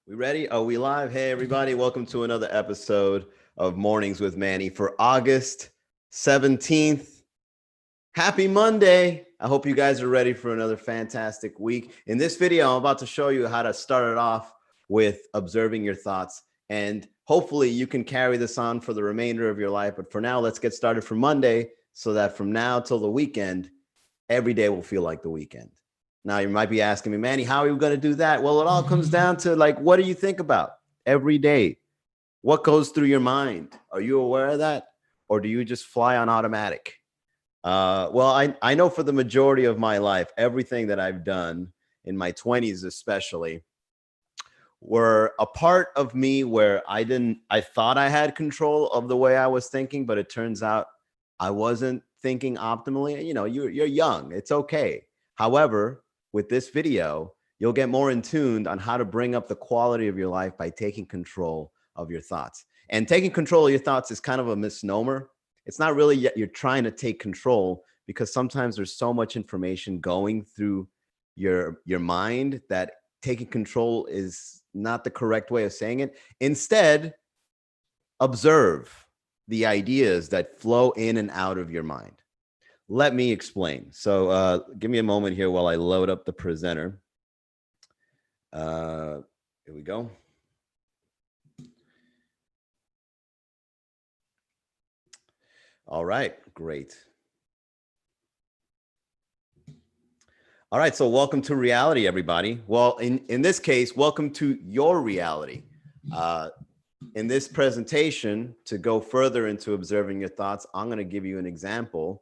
We ready? Are we live? Hey, everybody. Welcome to another episode of Mornings with Manny for August 17th. Happy Monday. I hope you guys are ready for another fantastic week. In this video, I'm about to show you how to start it off with observing your thoughts. And hopefully you can carry this on for the remainder of your life. But for now, let's get started for Monday so that from now till the weekend, every day will feel like the weekend. Now, you might be asking me, Manny, how are we going to do that? Well, it all comes down to like, what do you think about every day? What goes through your mind? Are you aware of that? Or do you just fly on automatic? I know for the majority of my life, everything that I've done in my 20s, especially, were a part of me where I thought I had control of the way I was thinking, but it turns out I wasn't thinking optimally. You know, you're young. It's okay. However, with this video, you'll get more in tuned on how to bring up the quality of your life by taking control of your thoughts. And taking control of your thoughts is kind of a misnomer. It's not really yet you're trying to take control, because sometimes there's so much information going through your mind that taking control is not the correct way of saying it. Instead, observe the ideas that flow in and out of your mind. Let me explain. So give me a moment here while I load up the presenter. Here we go. All right, great. All right, so welcome to reality, everybody. Well, in this case, welcome to your reality. In this presentation, to go further into observing your thoughts, I'm going to give you an example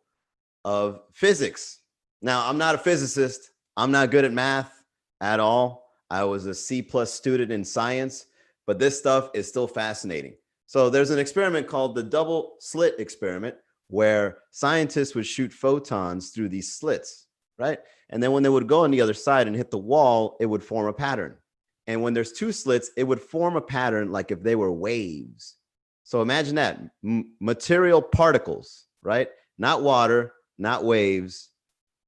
of physics. Now, I'm not a physicist. I'm not good at math at all. I was a C+ student in science, but this stuff is still fascinating. So there's an experiment called the double slit experiment, where scientists would shoot photons through these slits, right? And then when they would go on the other side and hit the wall, it would form a pattern. And when there's two slits, it would form a pattern like if they were waves. So imagine that, material particles, right? Not water, not waves,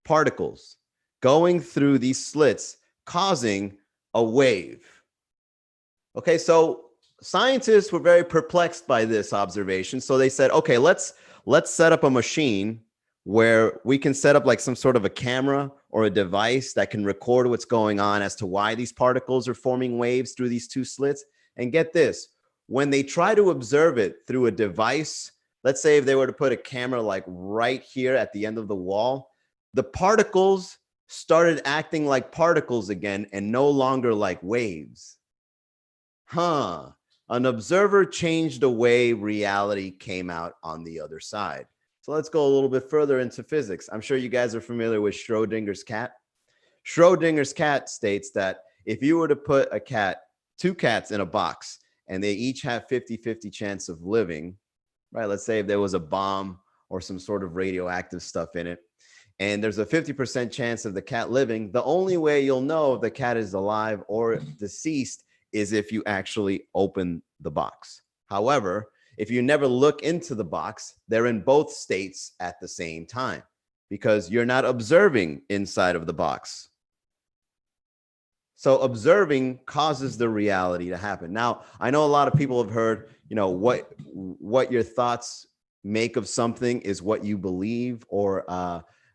particles going through these slits, causing a wave. Okay, so scientists were very perplexed by this observation. So they said, okay, let's set up a machine where we can set up like some sort of a camera or a device that can record what's going on as to why these particles are forming waves through these two slits. And get this, when they try to observe it through a device, let's say if they were to put a camera like right here at the end of the wall, the particles started acting like particles again and no longer like waves. An observer changed the way reality came out on the other side. So let's go a little bit further into physics. I'm sure you guys are familiar with Schroeders Cat. Schroeders Cat states that if you were to put two cats in a box, and they each have 50-50 chance of living, right? Let's say if there was a bomb or some sort of radioactive stuff in it, and there's a 50% chance of the cat living, the only way you'll know if the cat is alive or deceased is if you actually open the box. However, if you never look into the box, they're in both states at the same time because you're not observing inside of the box. So observing causes the reality to happen. Now, I know a lot of people have heard, you know, what your thoughts make of something is what you believe, or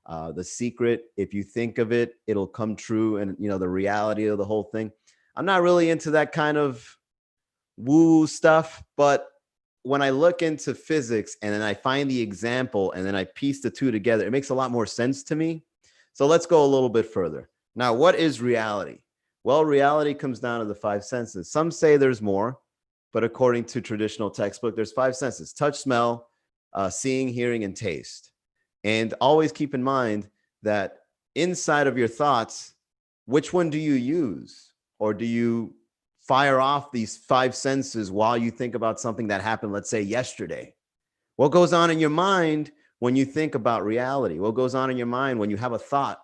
The Secret, if you think of it, it'll come true, and, you know, the reality of the whole thing. I'm not really into that kind of woo stuff, but when I look into physics and then I find the example and then I piece the two together, it makes a lot more sense to me. So let's go a little bit further. Now, what is reality? Well, reality comes down to the five senses. Some say there's more, but according to traditional textbook, there's five senses: touch, smell, seeing, hearing, and taste. And always keep in mind that inside of your thoughts, which one do you use? Or do you fire off these five senses while you think about something that happened, let's say yesterday? What goes on in your mind when you think about reality? What goes on in your mind when you have a thought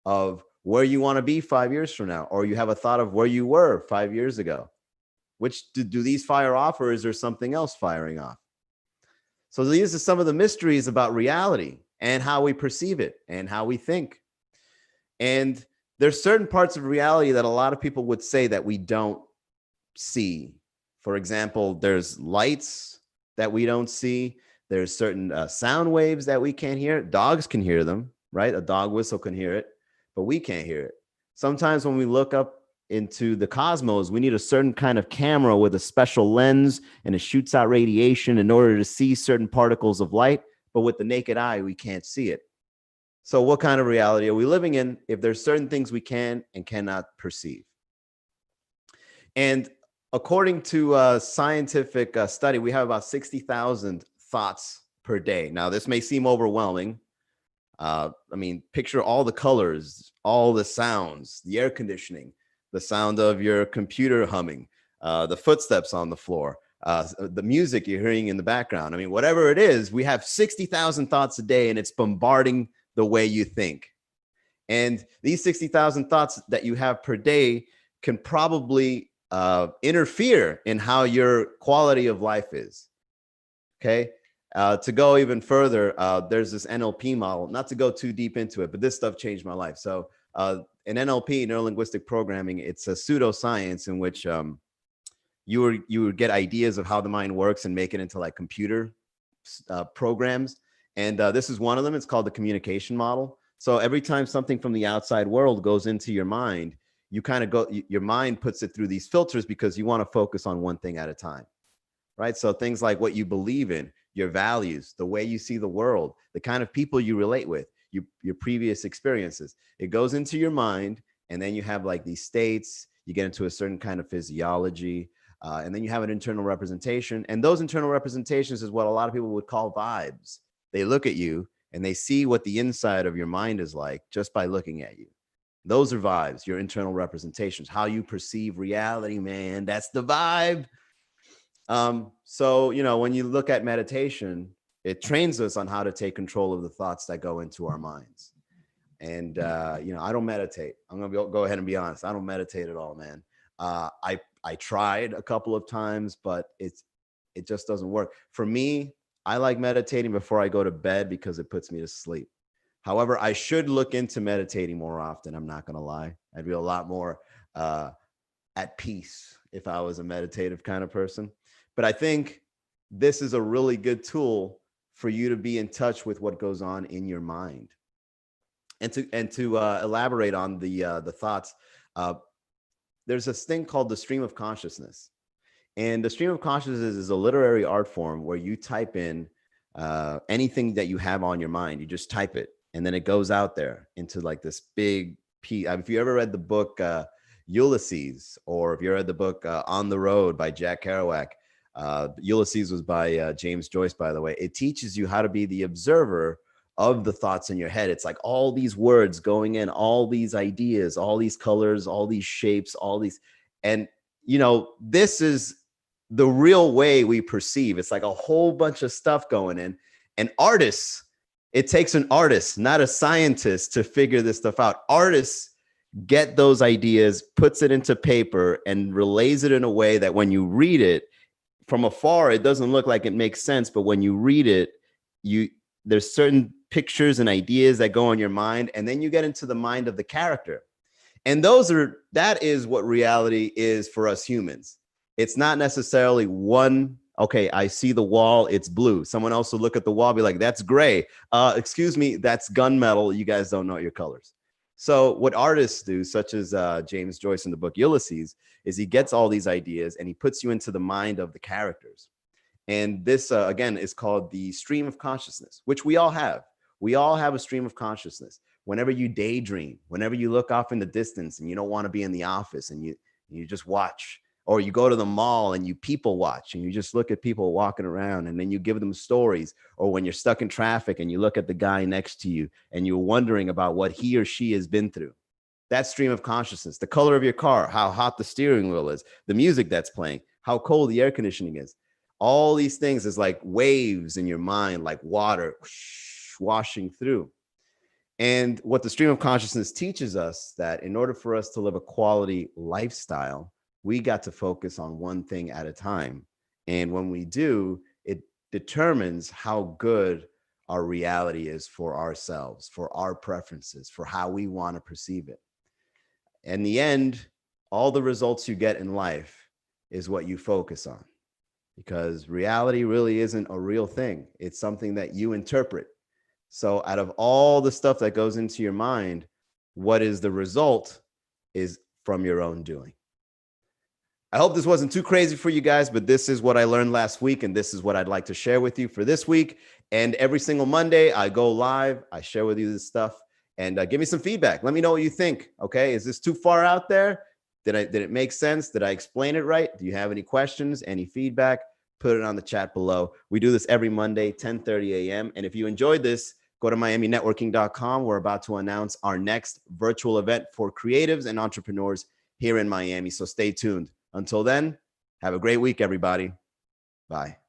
of where you want to be 5 years from now, or you have a thought of where you were 5 years ago? Which do these fire off, or is there something else firing off? So these are some of the mysteries about reality and how we perceive it and how we think. And there's certain parts of reality that a lot of people would say that we don't see. For example, there's lights that we don't see. There's certain sound waves that we can't hear. Dogs can hear them, right? A dog whistle can hear it, but we can't hear it. Sometimes when we look up into the cosmos, we need a certain kind of camera with a special lens, and it shoots out radiation in order to see certain particles of light, but with the naked eye, we can't see it. So what kind of reality are we living in if there's certain things we can and cannot perceive? And according to a scientific study, we have about 60,000 thoughts per day. Now, this may seem overwhelming. I mean, picture all the colors, all the sounds, the air conditioning, the sound of your computer humming, the footsteps on the floor, the music you're hearing in the background. I mean, whatever it is, we have 60,000 thoughts a day, and it's bombarding the way you think. And these 60,000 thoughts that you have per day can probably interfere in how your quality of life is. Okay. To go even further, there's this NLP model, not to go too deep into it, but this stuff changed my life. So in NLP, neuro-linguistic programming, it's a pseudoscience in which you would get ideas of how the mind works and make it into like computer programs. And this is one of them. It's called the communication model. So every time something from the outside world goes into your mind, you kind of go, your mind puts it through these filters because you want to focus on one thing at a time, right? So things like what you believe in, your values, the way you see the world, the kind of people you relate with, your previous experiences, it goes into your mind. And then you have like these states, you get into a certain kind of physiology, and then you have an internal representation. And those internal representations is what a lot of people would call vibes. They look at you and they see what the inside of your mind is like just by looking at you. Those are vibes, your internal representations, how you perceive reality, man. That's the vibe. So, you know, when you look at meditation, it trains us on how to take control of the thoughts that go into our minds. And, you know, I don't meditate. I'm going to go ahead and be honest. I don't meditate at all, man. I tried a couple of times, but it just doesn't work. For me, I like meditating before I go to bed because it puts me to sleep. However, I should look into meditating more often. I'm not going to lie. I'd be a lot more at peace if I was a meditative kind of person. But I think this is a really good tool for you to be in touch with what goes on in your mind. And to elaborate on the thoughts, there's this thing called the stream of consciousness. And the stream of consciousness is a literary art form where you type in anything that you have on your mind. You just type it, and then it goes out there into like this big piece. If you ever read the book Ulysses, or if you read the book On the Road by Jack Kerouac, Ulysses was by James Joyce, by the way. It teaches you how to be the observer of the thoughts in your head. It's like all these words going in, all these ideas, all these colors, all these shapes, all these, and you know, this is the real way we perceive. It's like a whole bunch of stuff going in. And artists, it takes an artist, not a scientist, to figure this stuff out. Artists get those ideas, puts it into paper, and relays it in a way that when you read it from afar, it doesn't look like it makes sense. But when you read it, there's certain pictures and ideas that go in your mind, and then you get into the mind of the character. And that is what reality is for us humans. It's not necessarily one, okay, I see the wall, it's blue. Someone else will look at the wall, be like, that's gray. Excuse me, that's gunmetal. You guys don't know your colors. So what artists do, such as James Joyce in the book Ulysses, is he gets all these ideas and he puts you into the mind of the characters. And this, again, is called the stream of consciousness, which we all have. We all have a stream of consciousness. Whenever you daydream, whenever you look off in the distance and you don't want to be in the office and you just watch, or you go to the mall and you people watch and you just look at people walking around and then you give them stories, or when you're stuck in traffic and you look at the guy next to you and you're wondering about what he or she has been through. That stream of consciousness, the color of your car, how hot the steering wheel is, the music that's playing, how cold the air conditioning is. All these things is like waves in your mind, like water washing through. And what the stream of consciousness teaches us, that in order for us to live a quality lifestyle, we got to focus on one thing at a time. And when we do, it determines how good our reality is for ourselves, for our preferences, for how we want to perceive it. In the end, all the results you get in life is what you focus on, because reality really isn't a real thing. It's something that you interpret. So out of all the stuff that goes into your mind, what is the result is from your own doing. I hope this wasn't too crazy for you guys, but this is what I learned last week, and this is what I'd like to share with you for this week. And every single Monday, I go live, I share with you this stuff, and give me some feedback. Let me know what you think. Okay, is this too far out there? Did it make sense? Did I explain it right? Do you have any questions, any feedback? Put it on the chat below. We do this every Monday, 10:30 a.m. And if you enjoyed this, go to miaminetworking.com. We're about to announce our next virtual event for creatives and entrepreneurs here in Miami. So stay tuned. Until then, have a great week, everybody. Bye.